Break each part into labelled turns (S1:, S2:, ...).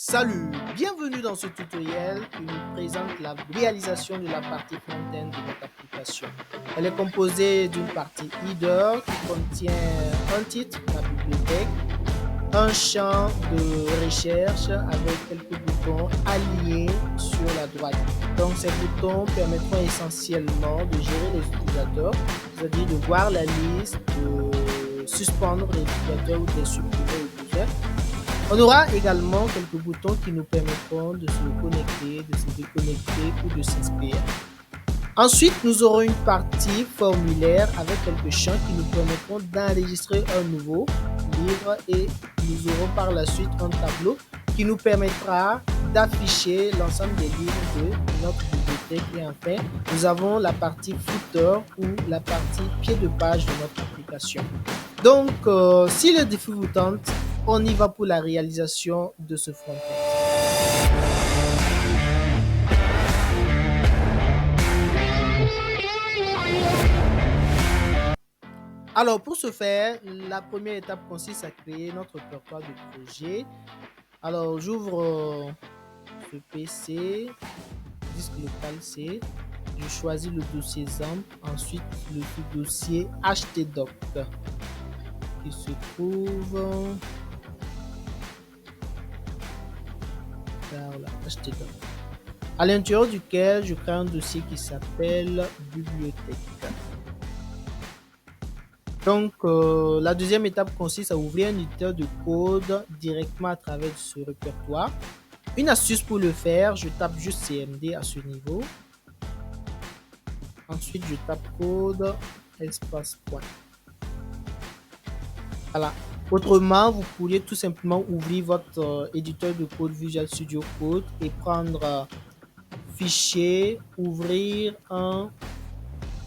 S1: Salut, bienvenue dans ce tutoriel qui nous présente la réalisation de la partie front-end de notre application. Elle est composée d'une partie header qui contient un titre, la bibliothèque, un champ de recherche avec quelques boutons alignés sur la droite. Donc ces boutons permettront essentiellement de gérer les utilisateurs, c'est-à-dire de voir la liste, de suspendre les utilisateurs ou de les supprimer au besoin. On aura également quelques boutons qui nous permettront de se connecter, de se déconnecter ou de s'inspirer. Ensuite, nous aurons une partie formulaire avec quelques champs qui nous permettront d'enregistrer un nouveau livre et nous aurons par la suite un tableau qui nous permettra d'afficher l'ensemble des livres de notre bibliothèque. Et enfin, nous avons la partie footer ou la partie pied de page de notre application. Donc, si le défi vous tente, on y va pour la réalisation de ce front-end. Alors, pour ce faire, la première étape consiste à créer notre répertoire de projet. Alors, j'ouvre ce PC, disque local C. Je choisis le dossier XAMPP, ensuite le sous-dossier htdoc qui se trouve vers la htdoc, à l'intérieur duquel je crée un dossier qui s'appelle bibliothèque. Donc, la deuxième étape consiste à ouvrir un éditeur de code directement à travers ce répertoire. Une astuce pour le faire, je tape juste CMD à ce niveau. Ensuite, je tape code espace point. Voilà. Autrement, vous pourriez tout simplement ouvrir votre éditeur de code Visual Studio Code et prendre fichier, ouvrir un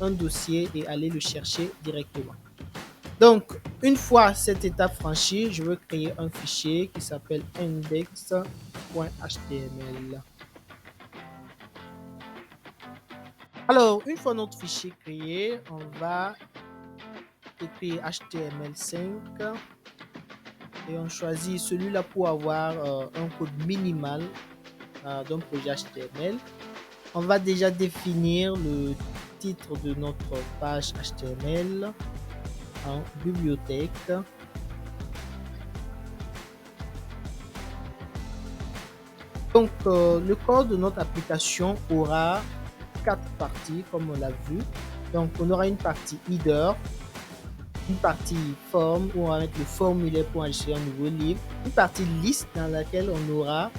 S1: dossier et aller le chercher directement. Donc, une fois cette étape franchie, je veux créer un fichier qui s'appelle index.html. Alors, une fois notre fichier créé, on va écrire HTML5 et on choisit celui-là pour avoir un code minimal d'un projet HTML. On va déjà définir le titre de notre page HTML en bibliothèque. Donc, le code de notre application aura 4 parties, comme on l'a vu. Donc, on aura une partie header, une partie form où on va mettre le formulaire pour enregistrer un nouveau livre, une partie liste dans laquelle on aura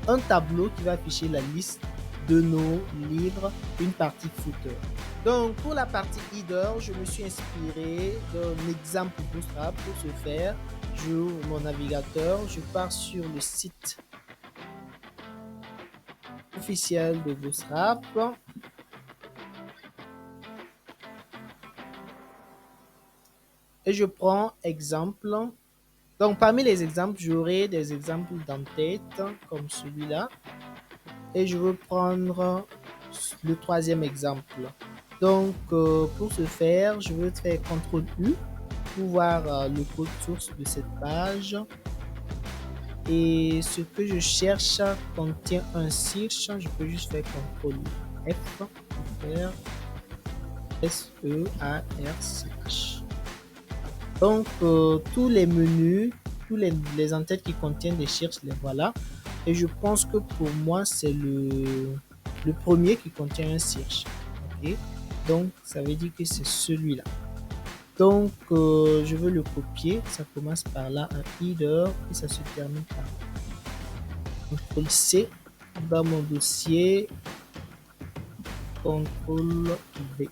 S1: un tableau qui va afficher la liste de nos livres, une partie footer. Donc, pour la partie header, je me suis inspiré d'un exemple Bootstrap. Pour ce faire, j'ouvre mon navigateur, je pars sur le site officiel de Bootstrap. Et je prends exemple. Donc, parmi les exemples, j'aurai des exemples d'en-tête comme celui-là. Et je veux prendre le troisième exemple. Donc, pour ce faire, je veux faire CTRL-U pour voir le code source de cette page. Et ce que je cherche contient un search. Je peux juste faire CTRL-F pour faire SEARCH. Donc, tous les menus, tous les en-têtes qui contiennent des cherches, les voilà. Et je pense que pour moi, c'est le premier qui contient un search. Okay? Donc, ça veut dire que c'est celui-là. Donc, je veux le copier. Ça commence par là, un header, et ça se termine par là. CTRL-C dans mon dossier. CTRL-V.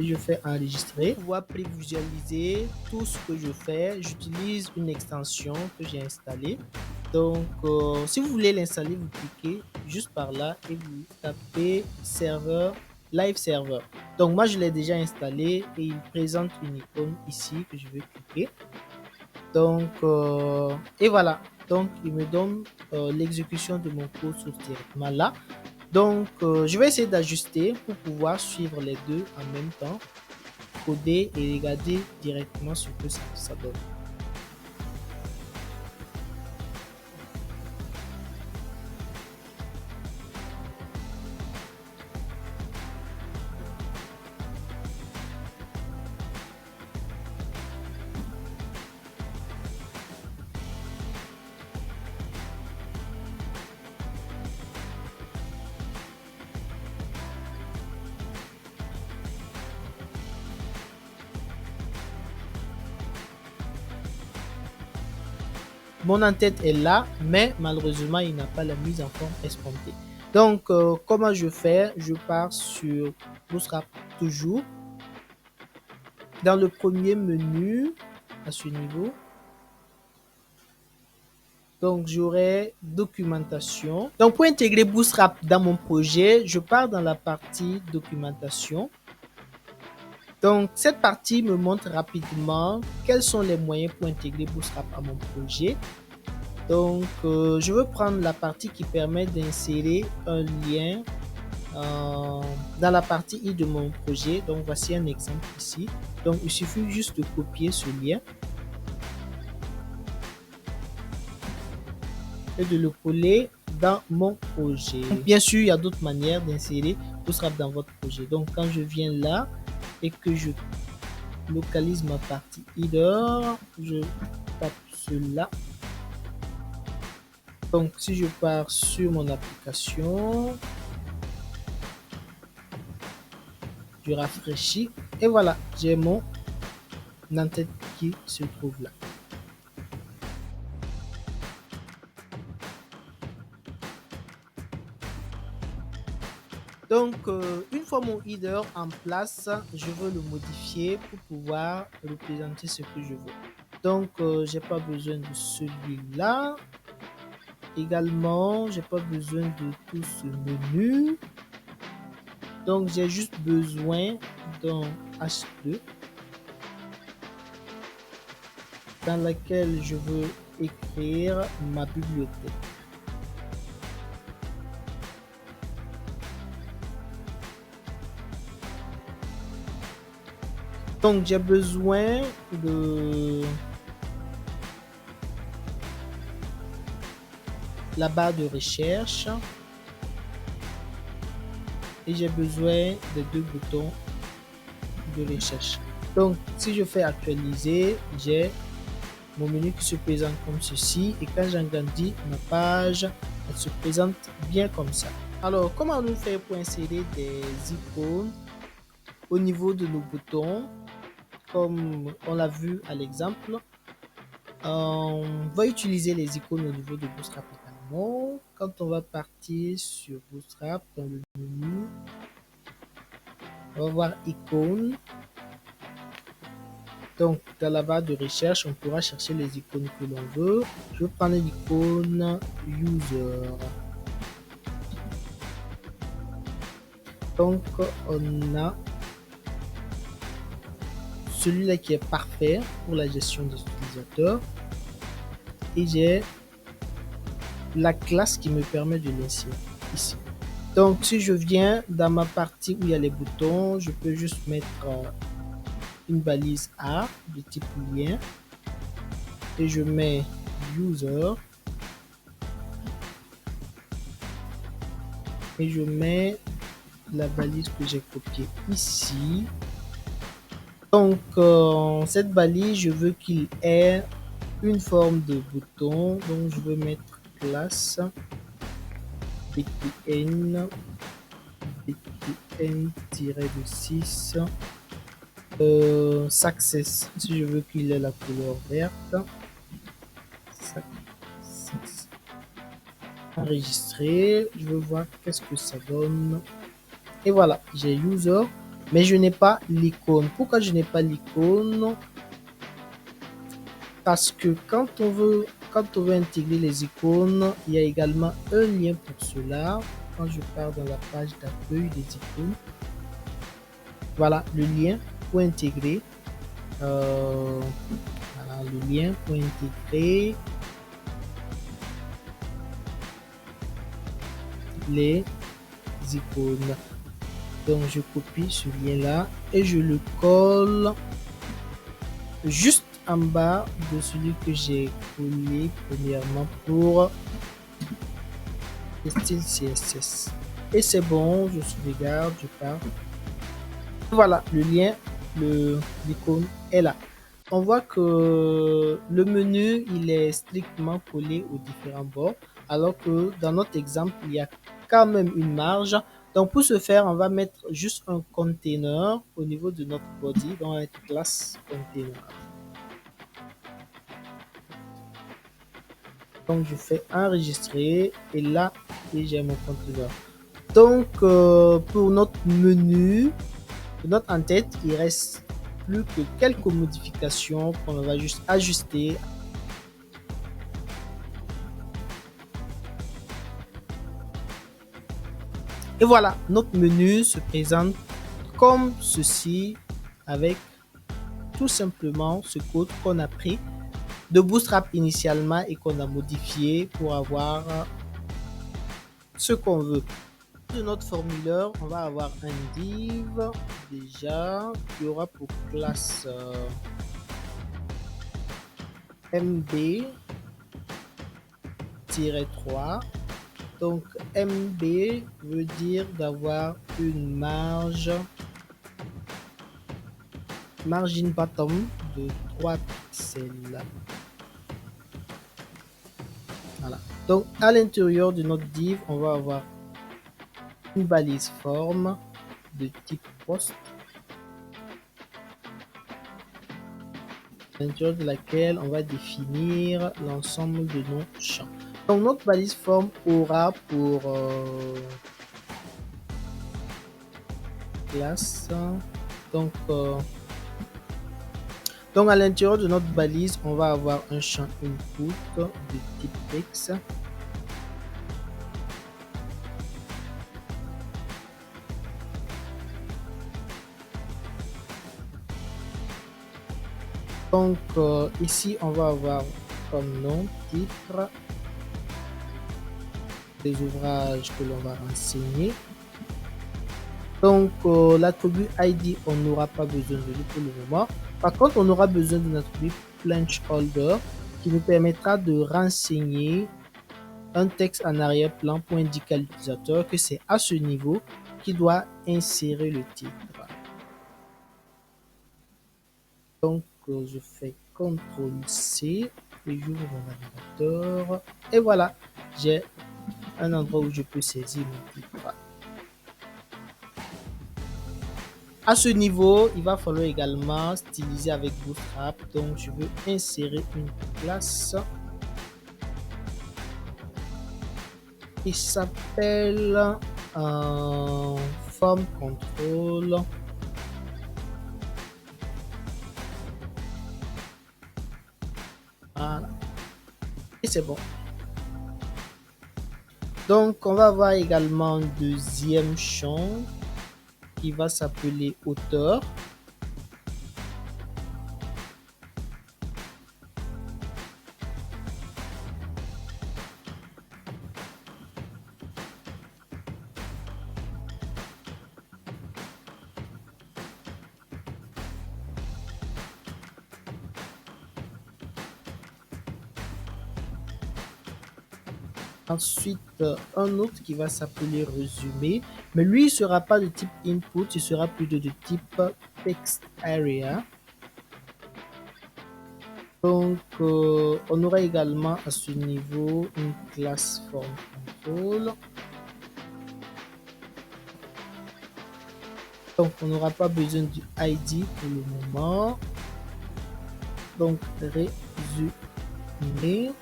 S1: Et je fais enregistrer. Pour pouvoir prévisualiser tout ce que je fais, j'utilise une extension que j'ai installée. Donc, si vous voulez l'installer, vous cliquez juste par là et vous tapez serveur, live server. Donc, moi, je l'ai déjà installé et il présente une icône ici que je vais cliquer. Donc, et voilà. Donc, il me donne l'exécution de mon code source directement là. Donc, je vais essayer d'ajuster pour pouvoir suivre les deux en même temps, coder et regarder directement ce que ça donne. mon en-tête est là, mais malheureusement, il n'a pas la mise en forme escomptée. Donc, comment je fais? Je pars sur Bootstrap toujours. Dans le premier menu, à ce niveau, donc j'aurai documentation. Donc, pour intégrer Bootstrap dans mon projet, je pars dans la partie documentation. Donc, cette partie me montre rapidement quels sont les moyens pour intégrer Bootstrap à mon projet. Donc, je veux prendre la partie qui permet d'insérer un lien dans la partie I de mon projet. Donc, voici un exemple ici. Donc, il suffit juste de copier ce lien et de le coller dans mon projet. Bien sûr, il y a d'autres manières d'insérer Bootstrap dans votre projet. Donc, quand je viens là et que je localise ma partie header, je tape cela. Donc, si je pars sur mon application, je rafraîchis et voilà, j'ai mon en-tête qui se trouve là. Donc, une fois mon header en place, je veux le modifier pour pouvoir représenter ce que je veux. Donc, j'ai pas besoin de celui-là. Également, j'ai pas besoin de tout ce menu. Donc, j'ai juste besoin d'un H2 dans laquelle je veux écrire ma bibliothèque. Donc, j'ai besoin de la barre de recherche et j'ai besoin des deux boutons de recherche. Donc, si je fais actualiser, j'ai mon menu qui se présente comme ceci et quand j'agrandis ma page, elle se présente bien comme ça. Alors, comment nous faire pour insérer des icônes au niveau de nos boutons? Comme on l'a vu à l'exemple, on va utiliser les icônes au niveau de Bootstrap également. Quand on va partir sur Bootstrap dans le menu, on va voir icônes. Donc, dans la barre de recherche, on pourra chercher les icônes que l'on veut. Je vais prendre l'icône User. Donc, on a celui-là qui est parfait pour la gestion des utilisateurs. Et j'ai la classe qui me permet de l'insérer ici. Donc, si je viens dans ma partie où il y a les boutons, je peux juste mettre une balise A de type lien et je mets user et je mets la balise que j'ai copiée ici. Donc, cette balise, je veux qu'il ait une forme de bouton. Donc, je veux mettre classe btn btn-6 success si je veux qu'il ait la couleur verte. Success. Enregistrer, je veux voir qu'est-ce que ça donne. Et voilà, j'ai user, mais je n'ai pas l'icône. Pourquoi je n'ai pas l'icône? Parce que quand on veut intégrer les icônes, il y a également un lien pour cela. Quand je pars dans la page d'accueil des icônes, voilà le lien pour intégrer. Voilà le lien pour intégrer les icônes. Donc je copie ce lien là et je le colle juste en bas de celui que j'ai collé premièrement pour le style CSS. Et c'est bon, je sauvegarde, je pars. Voilà, le lien, l'icône est là. On voit que le menu, il est strictement collé aux différents bords, alors que dans notre exemple, il y a quand même une marge. Donc pour ce faire, on va mettre juste un container au niveau de notre body, donc on va mettre classe container. Donc, je fais enregistrer et là, et j'ai mon contrôleur. Donc, pour notre menu, notre en-tête, il reste plus que quelques modifications qu'on va juste ajuster. Et voilà, notre menu se présente comme ceci avec tout simplement ce code qu'on a pris de Bootstrap initialement et qu'on a modifié pour avoir ce qu'on veut. De notre formulaire, on va avoir un div déjà qui aura pour classe MB-3. Donc MB veut dire d'avoir une margin bottom de 3 pixels. Voilà. Donc à l'intérieur de notre div, on va avoir une balise forme de type post, à l'intérieur de laquelle on va définir l'ensemble de nos champs. Donc notre balise forme aura pour classe donc à l'intérieur de notre balise, on va avoir un champ input de type texte. Donc ici, on va avoir comme nom, titre, des ouvrages que l'on va renseigner. Donc l'attribut ID, on n'aura pas besoin de lui pour le moment. Par contre, on aura besoin d'un attribut placeholder qui nous permettra de renseigner un texte en arrière-plan pour indiquer à l'utilisateur que c'est à ce niveau qu'il doit insérer le titre. Donc je fais CTRL-C et j'ouvre mon navigateur et voilà, j'ai un endroit où je peux saisir mon titre. À ce niveau, il va falloir également styliser avec Bootstrap. Donc je veux insérer une classe qui s'appelle form control. Voilà. Et c'est bon. Donc on va avoir également un deuxième champ qui va s'appeler auteur. Ensuite, un autre qui va s'appeler résumé, mais lui, il ne sera pas de type input, il sera plutôt de type text area. Donc, on aura également à ce niveau une classe form control. Donc, on n'aura pas besoin du ID pour le moment. Donc, résumé.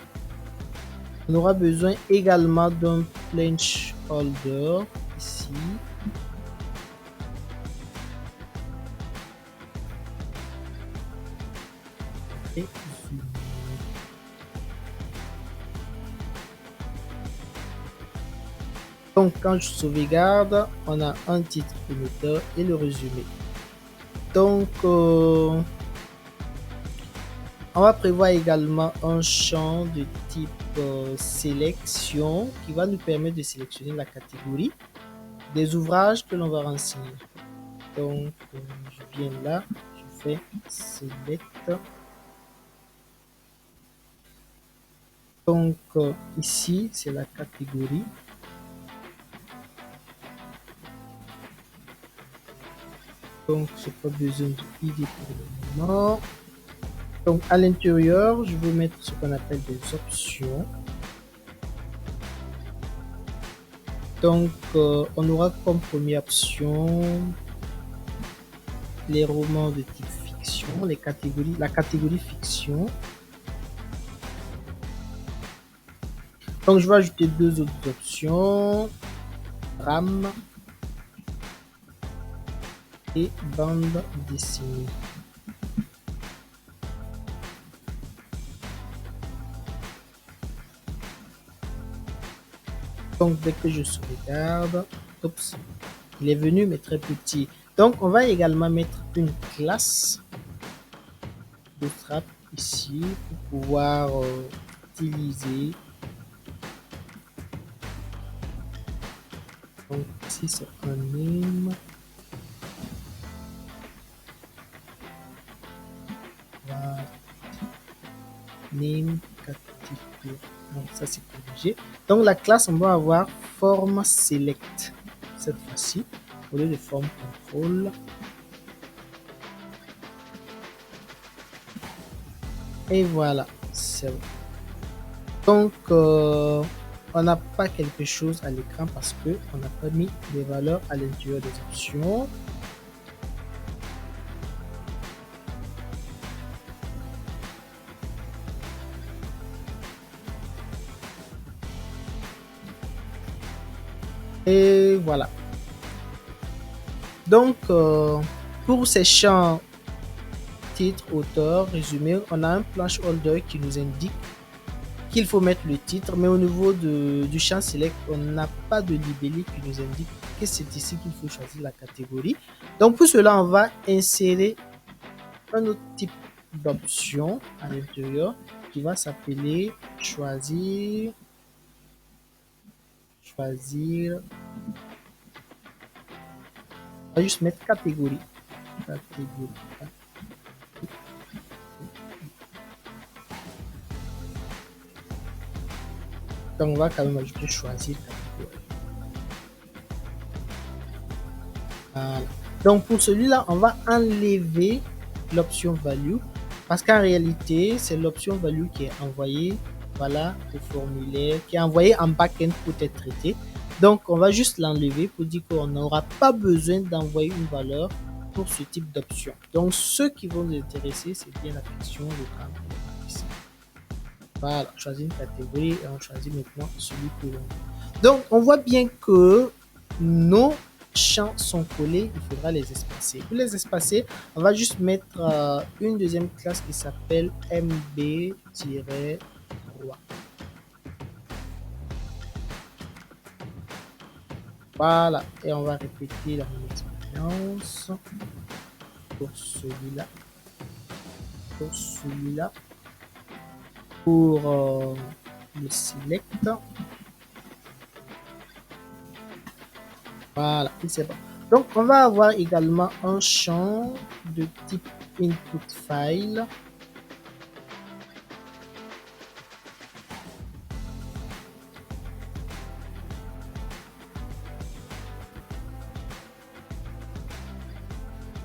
S1: On aura besoin également d'un placeholder ici. Et donc quand je sauvegarde, on a un titre émetteur et le résumé. Donc on va prévoir également un champ de type sélection qui va nous permettre de sélectionner la catégorie des ouvrages que l'on va renseigner. Donc je viens là, je fais select. Donc ici c'est la catégorie. Donc j'ai pas besoin de ID pour le moment. Donc à l'intérieur, je vais mettre ce qu'on appelle des options. Donc on aura comme première option les romans de type fiction, la catégorie fiction. Donc, je vais ajouter deux autres options, RAM et bande dessinée. Donc, dès que je sauvegarde, oups, il est venu, mais très petit. Donc, on va également mettre une classe Bootstrap ici pour pouvoir utiliser. Donc, ici, c'est un name. Voilà. Name catégorie. Donc, ça, c'est corrigé. Donc, la classe, on va avoir form select cette fois-ci au lieu de form control. Et voilà, c'est bon. Donc, on n'a pas quelque chose à l'écran parce que on n'a pas mis les valeurs à l'intérieur des options. Et voilà. Donc, pour ces champs titre, auteur, résumé, on a un planche holder qui nous indique qu'il faut mettre le titre, mais au niveau du champ select, on n'a pas de libellé qui nous indique que c'est ici qu'il faut choisir la catégorie. Donc pour cela, on va insérer un autre type d'option à l'intérieur qui va s'appeler choisir. On va juste mettre catégorie. Donc on va quand même ajouter choisir catégorie. Voilà. Donc pour celui-là, on va enlever l'option value parce qu'en réalité, c'est l'option value qui est envoyée, voilà, au formulaire, qui est envoyé en back-end pour être traité. Donc on va juste l'enlever pour dire qu'on n'aura pas besoin d'envoyer une valeur pour ce type d'option. Donc ceux qui vont nous intéresser, c'est bien la question de ici. Voilà, choisir une catégorie et on choisit maintenant celui que l'on veut. Donc on voit bien que nos champs sont collés, il faudra les espacer. Pour les espacer, on va juste mettre une deuxième classe qui s'appelle mb-3. Voilà, et on va répéter la même expérience pour celui-là, pour celui-là, pour le select. Voilà, et c'est bon. Donc, on va avoir également un champ de type input file.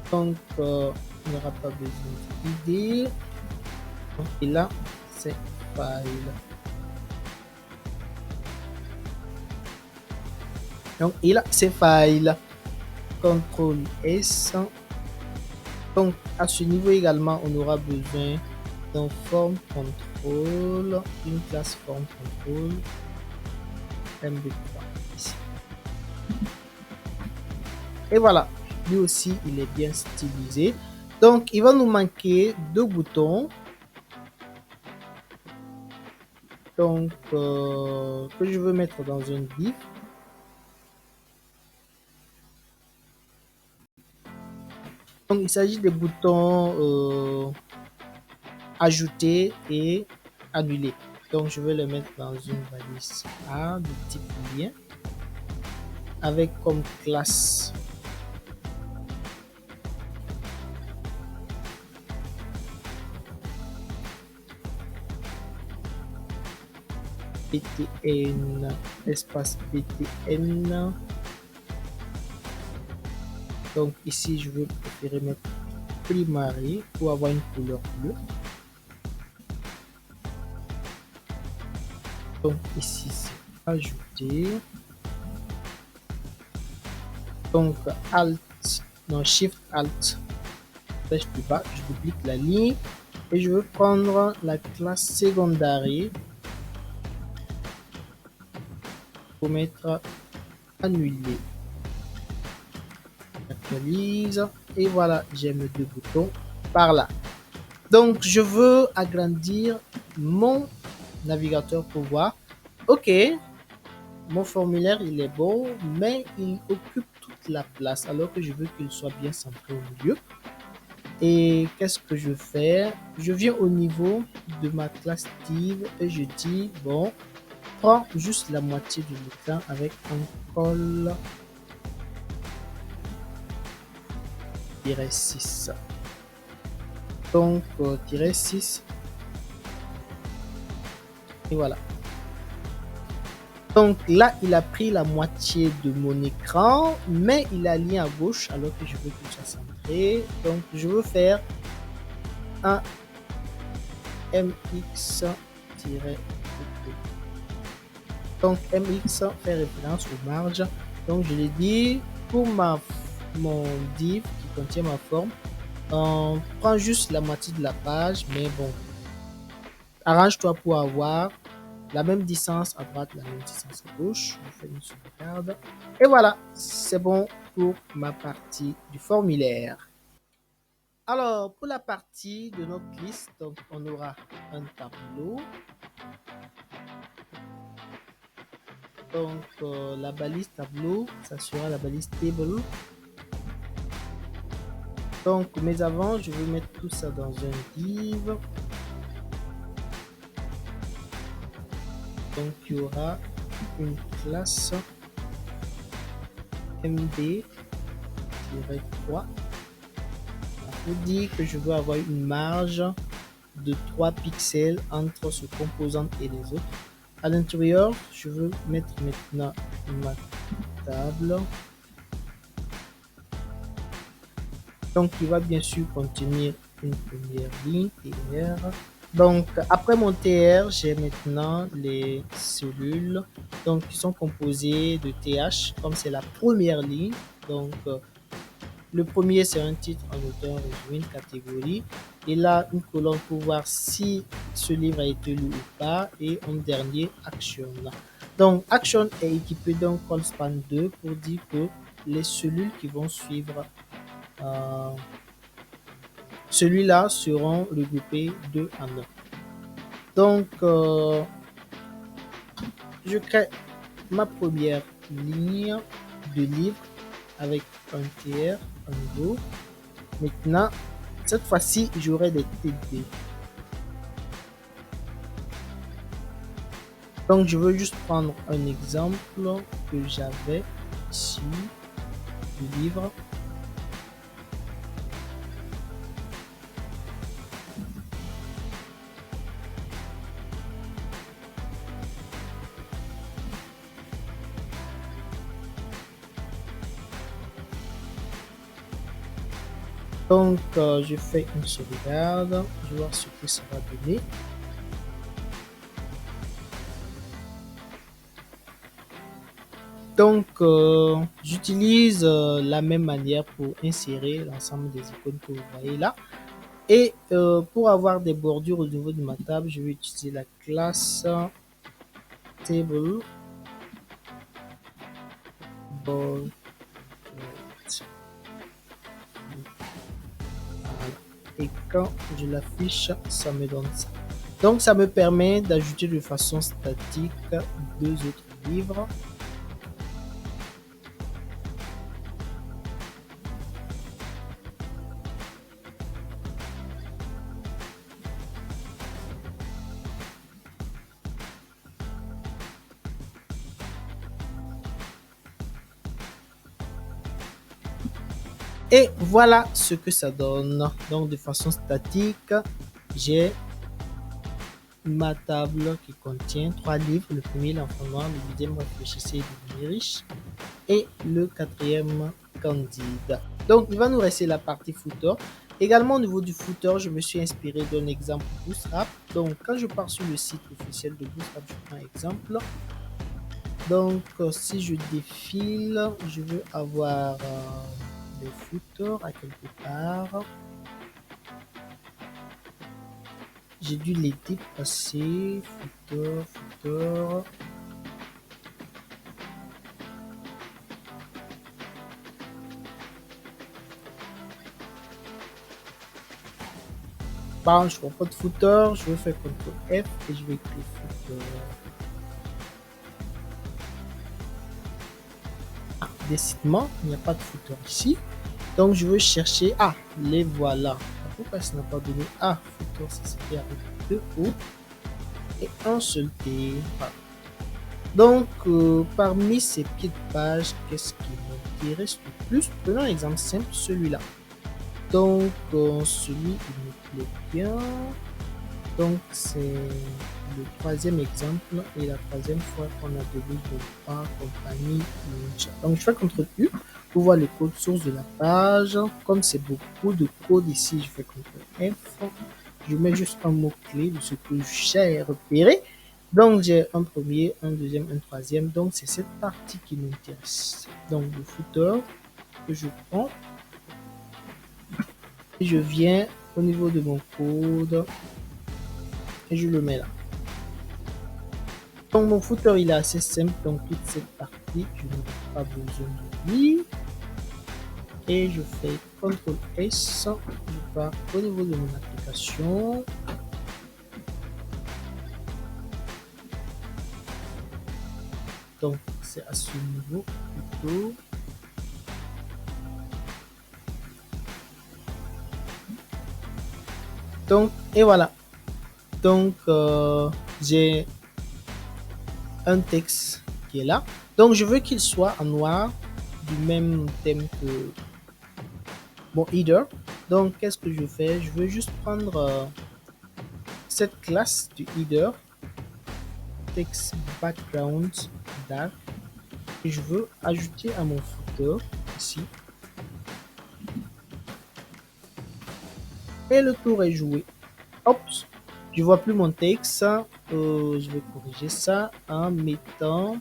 S1: Donc, on n'aura pas besoin d'ID. Et là, c'est file. Donc, et là, c'est file. CTRL S. Donc, à ce niveau également, on aura besoin d'un form control, une classe form control MB3 ici. Et voilà, lui aussi, il est bien stylisé. Donc, il va nous manquer deux boutons. Donc, que je veux mettre dans un div. Donc, il s'agit des boutons ajouter et annuler. Donc, je vais le mettre dans une valise A de type lien avec comme classe btn espace btn. Donc ici je vais préférer mettre primary pour avoir une couleur bleue. Donc ici c'est ajouter. Donc alt, non, shift alt, flèche plus bas, je duplique la ligne et je veux prendre la classe secondary pour mettre annuler. J'actualise et voilà, j'ai mes deux boutons par là. Donc, je veux agrandir mon navigateur pour voir. Ok, mon formulaire, il est beau, mais il occupe toute la place alors que je veux qu'il soit bien centré au milieu. Et qu'est-ce que je fais? Je viens au niveau de ma classe div et je dis, bon, prends juste la moitié de l'écran avec un col -6. Donc, -6. Et voilà. Donc là, il a pris la moitié de mon écran, mais il a aligné à gauche alors que je veux qu'il soit centré. Donc, je veux faire un MX-. Donc, MX fait référence aux marges. Donc, je l'ai dit, pour mon div qui contient ma forme, on prend juste la moitié de la page, mais bon, arrange-toi pour avoir la même distance à droite, la même distance à gauche. Je fais une sauvegarde. Et voilà, c'est bon pour ma partie du formulaire. Alors, pour la partie de notre liste, donc, on aura un tableau. Donc, la balise tableau, ça sera la balise table. Donc, mais avant, je vais mettre tout ça dans un div. Donc, il y aura une classe md-3. Je dis que je veux avoir une marge de 3 pixels entre ce composant et les autres. À l'intérieur, je veux mettre maintenant ma table. Donc, il va bien sûr contenir une première ligne TR. Donc, après mon TR, j'ai maintenant les cellules donc, qui sont composées de TH, comme c'est la première ligne. Donc, le premier, c'est un titre, un auteur, résumé, une catégorie. Et là, une colonne pour voir si ce livre a été lu ou pas. Et un dernier, action. Donc, action est équipé d'un call span 2 pour dire que les cellules qui vont suivre celui-là seront regroupées 2 en 1. Donc, je crée ma première ligne de livre avec un TR, un niveau. Maintenant, cette fois-ci, j'aurai des TD. Donc, je veux juste prendre un exemple que j'avais ici du livre. Donc, je fais une sauvegarde, je vais voir ce que ça va donner. Donc, j'utilise la même manière pour insérer l'ensemble des icônes que vous voyez là. Et pour avoir des bordures au niveau de ma table, je vais utiliser la classe table board. Et quand je l'affiche, ça me donne ça. Donc, ça me permet d'ajouter de façon statique deux autres livres. Et voilà ce que ça donne. Donc, de façon statique, j'ai ma table qui contient 3 livres. Le premier, l'enfant noir, le deuxième, réfléchissez et devenez riche. Et le quatrième, Candide. Donc, il va nous rester la partie footer. Également, au niveau du footer, je me suis inspiré d'un exemple Bootstrap. Donc, quand je pars sur le site officiel de Bootstrap, je prends un exemple. Donc, si je défile, je veux avoir des footers à quelque part. J'ai dû les dépasser. Footer. Bon, je vois pas de footer, je vais faire CTRL F et je vais écrire footer. Ah, décidément, il n'y a pas de footer ici. Donc, je veux chercher. Ah, les voilà. Pourquoi ça n'a pas donné? Ah, footer, ça c'était avec deux O et un seul T. Voilà. Donc, parmi ces petites pages, qu'est-ce qui m'intéresse le plus? Prenons un exemple simple, celui-là. Donc, celui il me plaît bien. Donc, c'est le troisième exemple et la troisième fois qu'on a donné de pas compagnie Ninja. Donc, je fais CTRL U pour voir le code source de la page. Comme c'est beaucoup de code ici, je fais CTRL F. Je mets juste un mot-clé de ce que j'ai repéré. Donc, j'ai un premier, un deuxième, un troisième. Donc, c'est cette partie qui m'intéresse. Donc, le footer que je prends et je viens au niveau de mon code et je le mets là. Donc, mon footer il est assez simple. Donc, toute cette partie, je n'ai pas besoin de lui. Et je fais CTRL S. Je pars au niveau de mon application. Donc, c'est à ce niveau plutôt. Donc, et voilà. Donc, j'ai un texte qui est là. Donc, je veux qu'il soit en noir, du même thème que mon header. Donc, qu'est-ce que je fais? Je veux juste prendre cette classe du header, text background dark, et je veux ajouter à mon footer ici. Et le tour est joué. Hop, je vois plus mon texte. Je vais corriger ça en mettant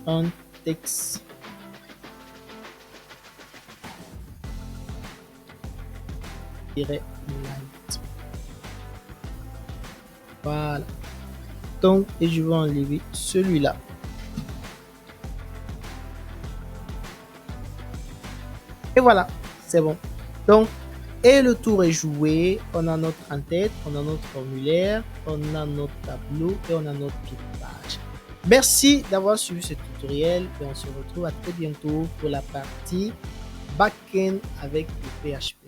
S1: un texte light. Voilà. Donc, et je vais enlever celui-là. Et voilà, c'est bon. Donc, et le tour est joué. On a notre en-tête, on a notre formulaire, on a notre tableau et on a notre pied de page. Merci d'avoir suivi ce tutoriel et on se retrouve à très bientôt pour la partie backend avec le PHP.